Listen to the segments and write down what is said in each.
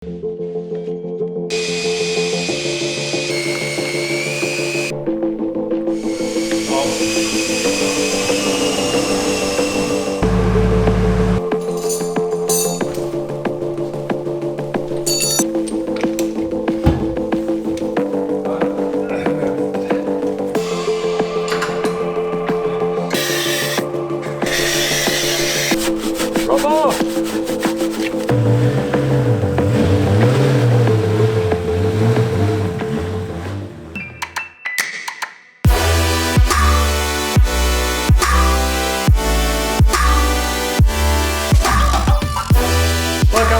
Welcome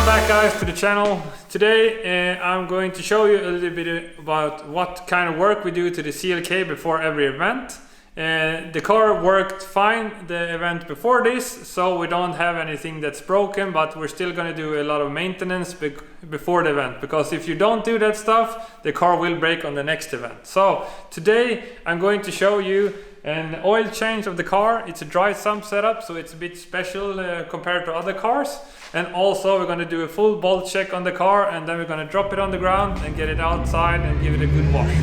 back guys to the channel. Today I'm going to show you a little bit about what kind of work we do to the CLK before every event. The car worked fine the event before this, so we don't have anything that's broken, but we're still going to do a lot of maintenance before the event, because if you don't do that stuff, the car will break on the next event. So today I'm going to show you an oil change of the car. It's a dry sump setup, so it's a bit special compared to other cars. And also we're going to do a full bolt check on the car, and then we're going to drop it on the ground and get it outside and give it a good wash.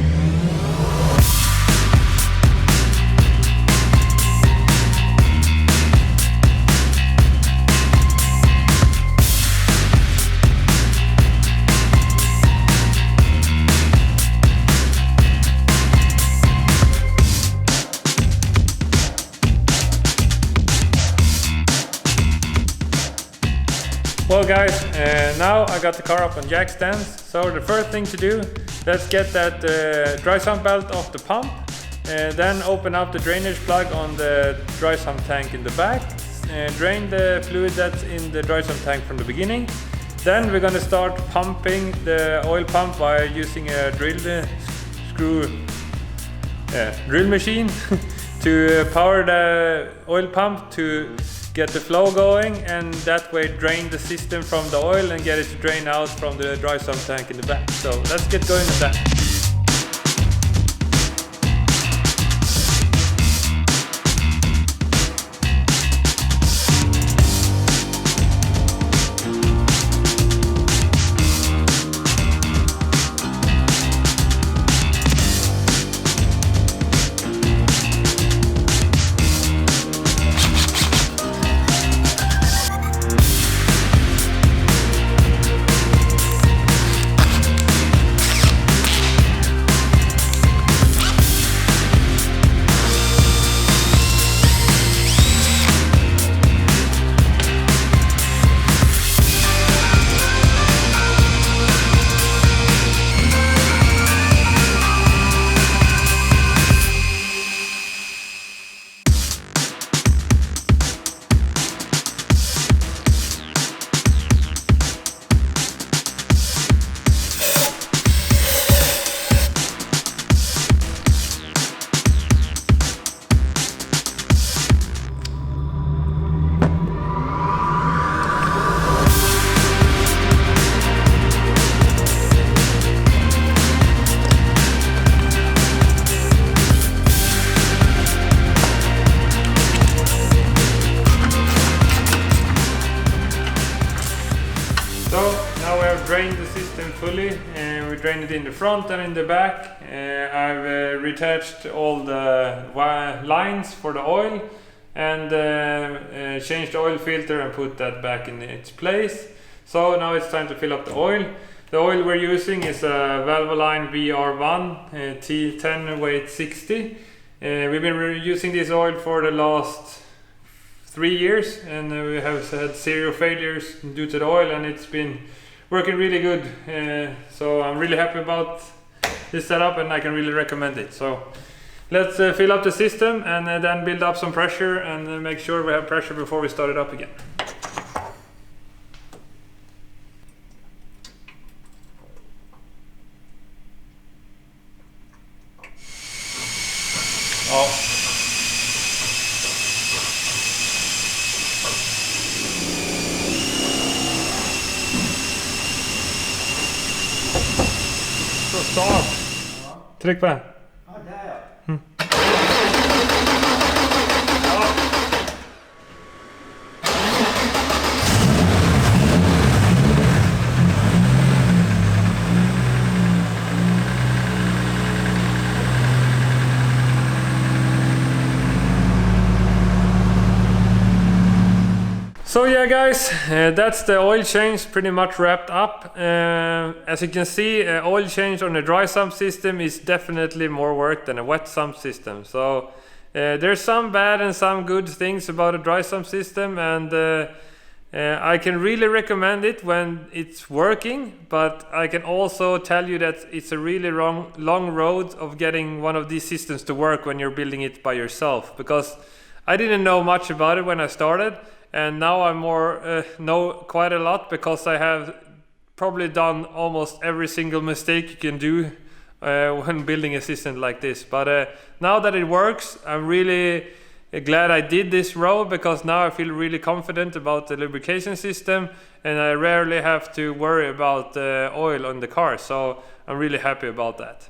Well guys, now I got the car up on jack stands. So the first thing to do, let's get that dry sump belt off the pump. Then open up the drainage plug on the dry sump tank in the back. Drain the fluid that's in the dry sump tank from the beginning. Then we're gonna start pumping the oil pump by using a drill machine to power the oil pump to get the flow going, and that way drain the system from the oil and get it to drain out from the dry sump tank in the back. So let's get going with that. Drained the system fully, and we drained it in the front and in the back. I've reattached all the lines for the oil and changed the oil filter and put that back in its place. So now it's time to fill up the oil. The oil we're using is a Valvoline VR1 T10 weight 60. We've been using this oil for the last 3 years, and we have had 0 failures due to the oil, and it's been working really good. So I'm really happy about this setup, and I can really recommend it. So let's fill up the system and then build up some pressure and make sure we have pressure before we start it up again. Start. Tryck på den. Ja, där ja. Alright guys, that's the oil change pretty much wrapped up. As you can see, oil change on a dry sump system is definitely more work than a wet sump system. So there's some bad and some good things about a dry sump system, and I can really recommend it when it's working, but I can also tell you that it's a really long road of getting one of these systems to work when you're building it by yourself, because I didn't know much about it when I started. And now I know quite a lot, because I have probably done almost every single mistake you can do when building a system like this. But now that it works, I'm really glad I did this road, because now I feel really confident about the lubrication system, and I rarely have to worry about oil on the car. So I'm really happy about that.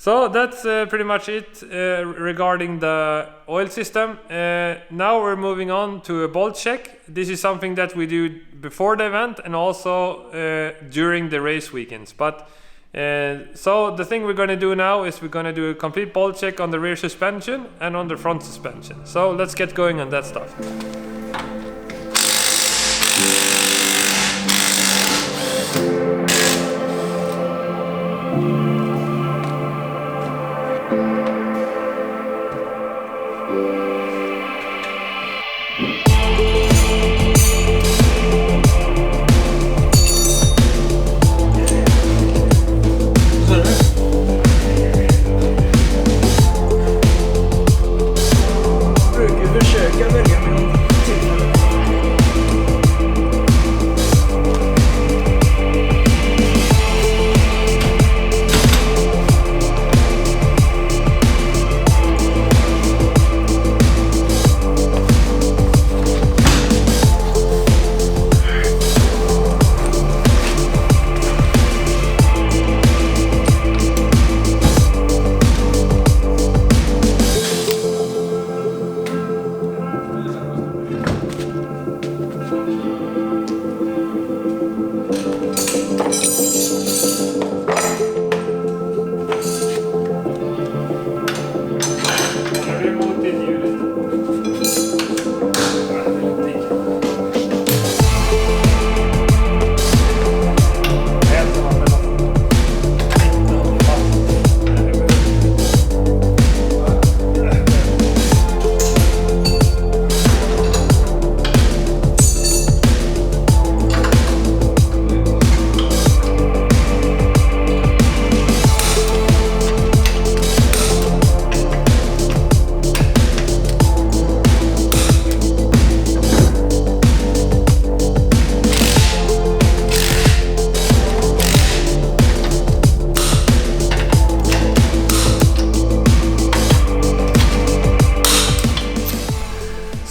So that's pretty much it regarding the oil system. Now we're moving on to a bolt check. This is something that we do before the event and also during the race weekends. But so the thing we're going to do now is we're going to do a complete bolt check on the rear suspension and on the front suspension. So let's get going on that stuff.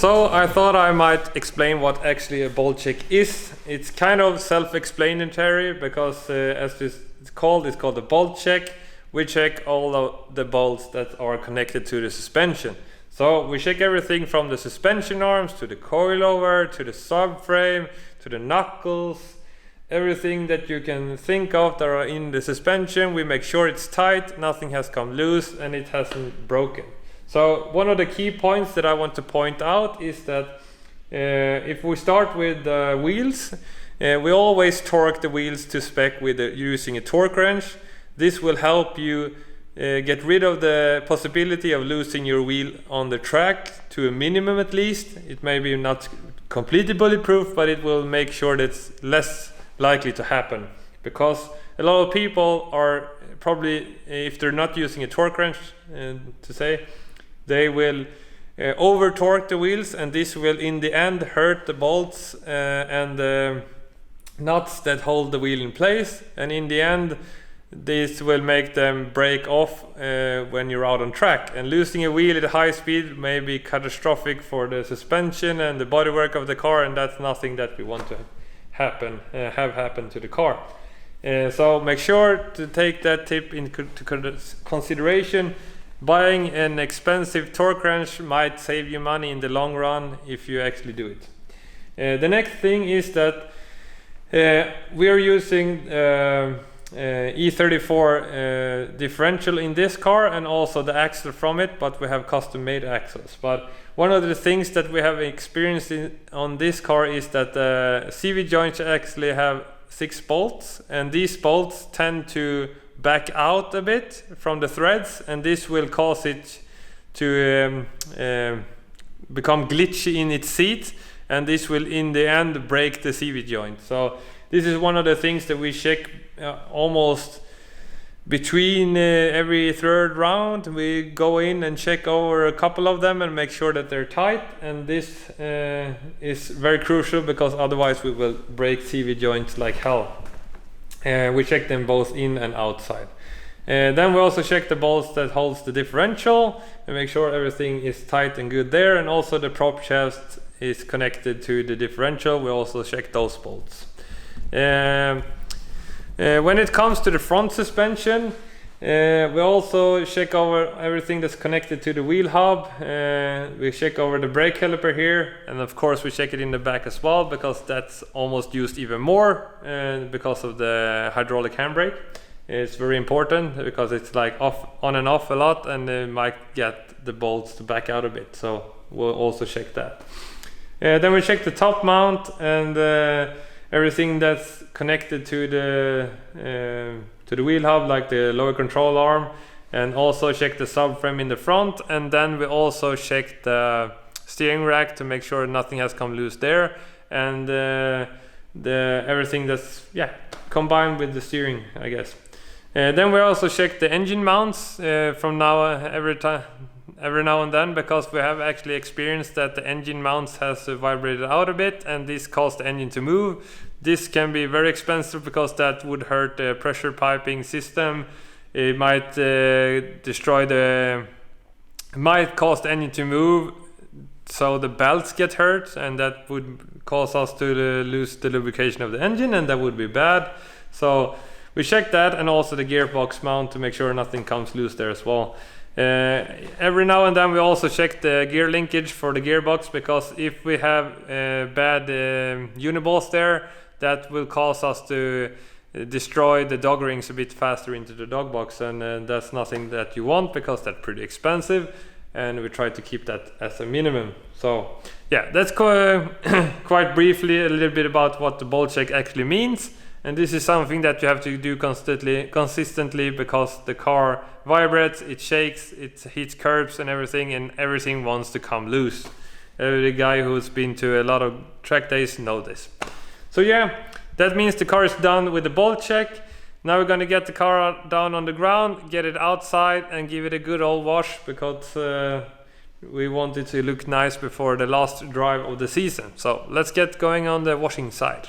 So I thought I might explain what actually a bolt check is. It's kind of self-explanatory, because as it's called a bolt check. We check all of the bolts that are connected to the suspension. So we check everything from the suspension arms to the coilover to the subframe to the knuckles, everything that you can think of that are in the suspension. We make sure it's tight, nothing has come loose, and it hasn't broken. So one of the key points that I want to point out is that if we start with the wheels, we always torque the wheels to spec with using a torque wrench. This will help you get rid of the possibility of losing your wheel on the track to a minimum at least. It may be not completely bulletproof, but it will make sure that it's less likely to happen, because a lot of people are probably, if they're not using a torque wrench to say, they will over torque the wheels, and this will in the end hurt the bolts and the nuts that hold the wheel in place, and in the end this will make them break off when you're out on track. And losing a wheel at high speed may be catastrophic for the suspension and the bodywork of the car, and that's nothing that we want to have happen to the car. So make sure to take that tip into consideration. Buying an expensive torque wrench might save you money in the long run if you actually do it. The next thing is that we are using E34 differential in this car, and also the axle from it, but we have custom made axles. But one of the things that we have experienced on this car is that the CV joints actually have 6 bolts, and these bolts tend to back out a bit from the threads, and this will cause it to become glitchy in its seat, and this will in the end break the CV joint. So this is one of the things that we check almost between every third round. We go in and check over a couple of them and make sure that they're tight, and this is very crucial because otherwise we will break CV joints like hell. We check them both in and outside. Then we also check the bolts that holds the differential and make sure everything is tight and good there, and also the prop shaft is connected to the differential. We also check those bolts. When it comes to the front suspension, we also check over everything that's connected to the wheel hub. We check over the brake caliper here, and of course we check it in the back as well, because that's almost used even more because of the hydraulic handbrake. It's very important because it's like on and off a lot, and it might get the bolts to back out a bit, so we'll also check that. Then we check the top mount and everything that's connected to the wheel hub, like the lower control arm, and also check the subframe in the front, and then we also check the steering rack to make sure nothing has come loose there, and everything that's combined with the steering, I guess. Then we also check the engine mounts from every now and then, because we have actually experienced that the engine mounts has vibrated out a bit, and this caused the engine to move. This can be very expensive because that would hurt the pressure piping system. It might might cause the engine to move, so the belts get hurt, and that would cause us to lose the lubrication of the engine, and that would be bad. So we check that, and also the gearbox mount to make sure nothing comes loose there as well. Every now and then we also check the gear linkage for the gearbox, because if we have bad uniballs there, that will cause us to destroy the dog rings a bit faster into the dog box, and that's nothing that you want, because that's pretty expensive, and we try to keep that as a minimum. So yeah, that's quite briefly a little bit about what the bolt check actually means. And this is something that you have to do consistently, because the car vibrates, it shakes, it hits curbs and everything wants to come loose. Every guy who's been to a lot of track days know this. So yeah, that means the car is done with the bolt check. Now we're gonna get the car down on the ground, get it outside, and give it a good old wash, because we want it to look nice before the last drive of the season. So let's get going on the washing side.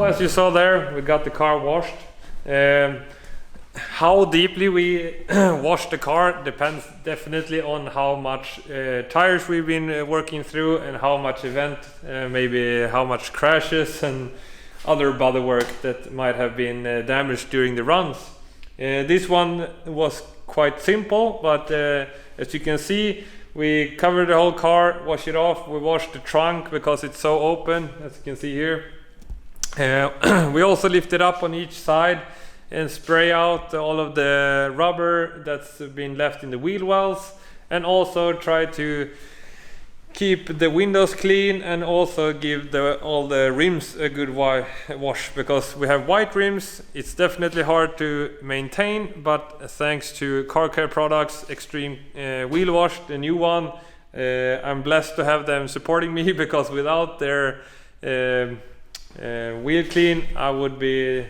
As you saw there, we got the car washed. how deeply we wash the car depends definitely on how much tires we've been working through, and how much event, maybe how much crashes and other body work that might have been damaged during the runs. This one was quite simple, but as you can see, we covered the whole car, wash it off. We washed the trunk because it's so open, as you can see here. We also lift it up on each side and spray out all of the rubber that's been left in the wheel wells, and also try to keep the windows clean, and also give all the rims a good wash, because we have white rims. It's definitely hard to maintain, but thanks to Car Care Products Extreme Wheel Wash, the new one, I'm blessed to have them supporting me, because without their wheel clean, I would be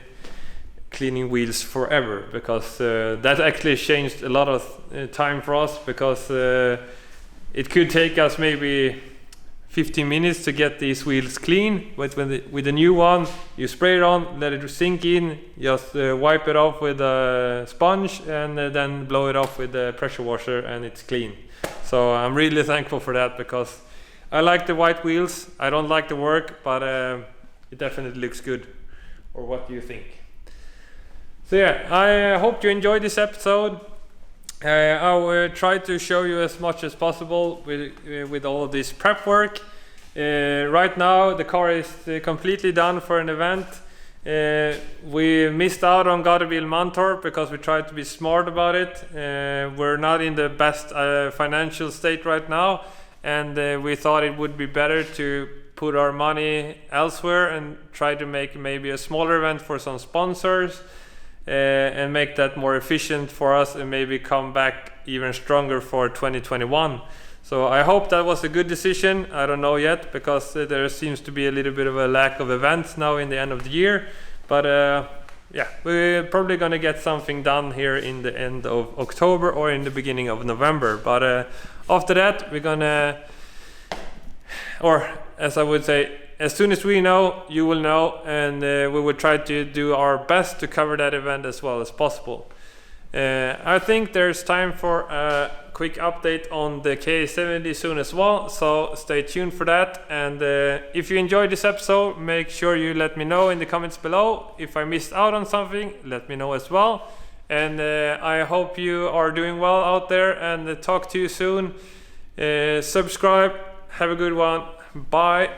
cleaning wheels forever, because that actually changed a lot of time for us, because it could take us maybe 15 minutes to get these wheels clean, but with the new one, you spray it on, let it sink in, just wipe it off with a sponge, and then blow it off with a pressure washer, and it's clean. So I'm really thankful for that, because I like the white wheels. I don't like the work, but it definitely looks good. Or what do you think? So yeah, I hope you enjoyed this episode. I will try to show you as much as possible with all of this prep work. Right now the car is completely done for an event. We missed out on Gadebil Mantorp because we tried to be smart about it. We're not in the best financial state right now, and we thought it would be better to put our money elsewhere and try to make maybe a smaller event for some sponsors. And make that more efficient for us, and maybe come back even stronger for 2021. So I hope that was a good decision. I don't know yet, because there seems to be a little bit of a lack of events now in the end of the year. But yeah, we're probably gonna get something done here in the end of October or in the beginning of November. But after that, we're gonna, or as I would say, as soon as we know, you will know, and we will try to do our best to cover that event as well as possible. I think there's time for a quick update on the K70 soon as well, so stay tuned for that. And if you enjoyed this episode, make sure you let me know in the comments below. If I missed out on something, let me know as well. And I hope you are doing well out there, and talk to you soon. Subscribe. Have a good one. Bye.